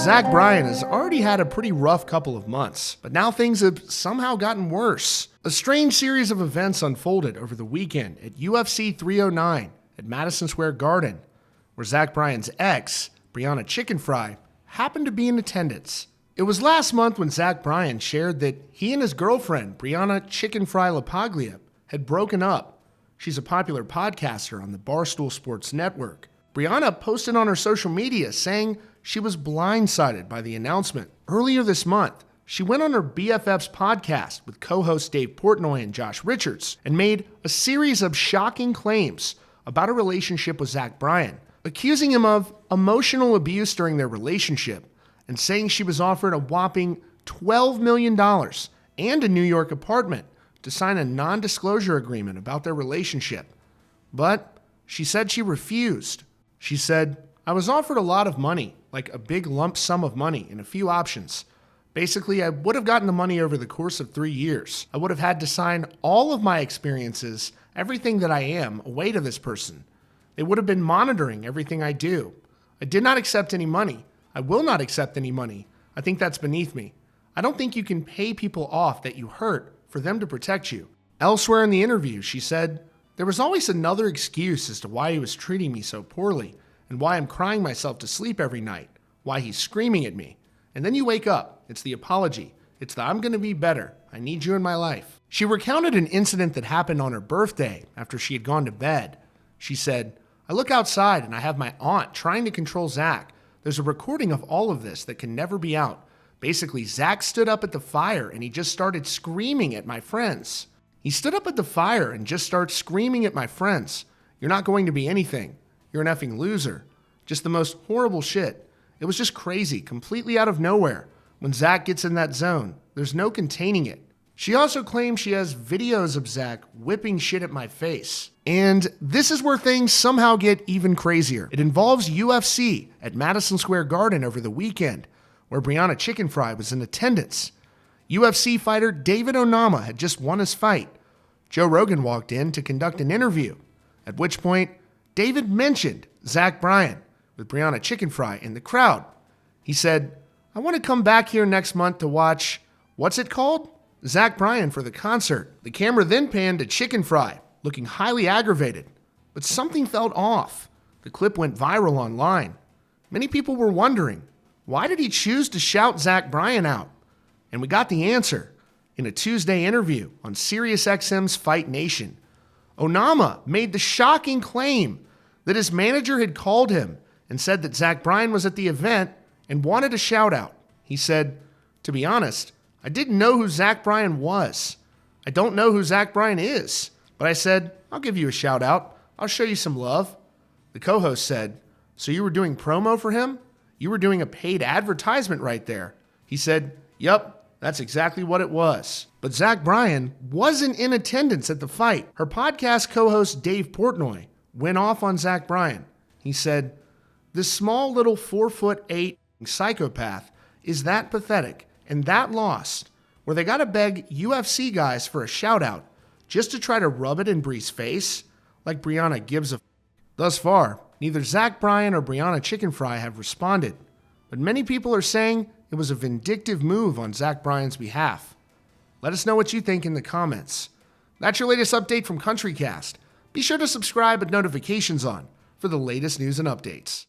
Zach Bryan has already had a pretty rough couple of months, but now things have somehow gotten worse. A strange series of events unfolded over the weekend at UFC 309 at Madison Square Garden, where Zach Bryan's ex, Brianna Chicken Fry, happened to be in attendance. It was last month when Zach Bryan shared that he and his girlfriend, Brianna Chicken Fry LaPaglia, had broken up. She's a popular podcaster on the Barstool Sports network. Brianna posted on her social media saying she was blindsided by the announcement. Earlier this month, she went on her BFF's podcast with co-hosts Dave Portnoy and Josh Richards and made a series of shocking claims about her relationship with Zach Bryan, accusing him of emotional abuse during their relationship and saying she was offered a whopping $12 million and a New York apartment to sign a non-disclosure agreement about their relationship. But she said she refused. She said, "I was offered a lot of money, like a big lump sum of money and a few options. Basically, I would have gotten the money over the course of 3 years. I would have had to sign all of my experiences, everything that I am, away to this person. They would have been monitoring everything I do. I did not accept any money. I will not accept any money. I think that's beneath me. I don't think you can pay people off that you hurt for them to protect you." Elsewhere in the interview, she said, "There was always another excuse as to why he was treating me so poorly and why I'm crying myself to sleep every night, why he's screaming at me. And then you wake up. It's the apology. It's the I'm going to be better. I need you in my life." She recounted an incident that happened on her birthday after she had gone to bed. She said, "I look outside and I have my aunt trying to control Zach. There's a recording of all of this that can never be out. Basically, Zach stood up at the fire and he just started screaming at my friends. He stood up at the fire and just started screaming at my friends. You're not going to be anything. You're an effing loser. Just the most horrible shit. It was just crazy, completely out of nowhere. When Zach gets in that zone, there's no containing it." She also claims she has videos of Zach whipping shit at my face. And this is where things somehow get even crazier. It involves UFC at Madison Square Garden over the weekend, where Brianna Chicken Fry was in attendance. UFC fighter David Onama had just won his fight. Joe Rogan walked in to conduct an interview, at which point David mentioned Zach Bryan with Brianna Chicken Fry in the crowd. He said, "I want to come back here next month to watch, what's it called? Zach Bryan for the concert." The camera then panned to Chicken Fry, looking highly aggravated. But something felt off. The clip went viral online. Many people were wondering, why did he choose to shout Zach Bryan out? And we got the answer in a Tuesday interview on SiriusXM's Fight Nation. Onama made the shocking claim that his manager had called him and said that Zach Bryan was at the event and wanted a shout out. He said, "To be honest, I didn't know who Zach Bryan was. I don't know who Zach Bryan is, but I said, I'll give you a shout out. I'll show you some love." The co-host said, "So you were doing promo for him? You were doing a paid advertisement right there." He said, "Yup, that's exactly what it was." But Zach Bryan wasn't in attendance at the fight. Her podcast co-host Dave Portnoy went off on Zach Bryan. He said, "This small little 4'8" psychopath is that pathetic and that lost, where they gotta beg UFC guys for a shout out just to try to rub it in Bree's face like Brianna gives a." Thus far, neither Zach Bryan or Brianna Chicken Fry have responded, but many people are saying it was a vindictive move on Zach Bryan's behalf. Let us know what you think in the comments. That's your latest update from CountryCast. Be sure to subscribe with notifications on for the latest news and updates.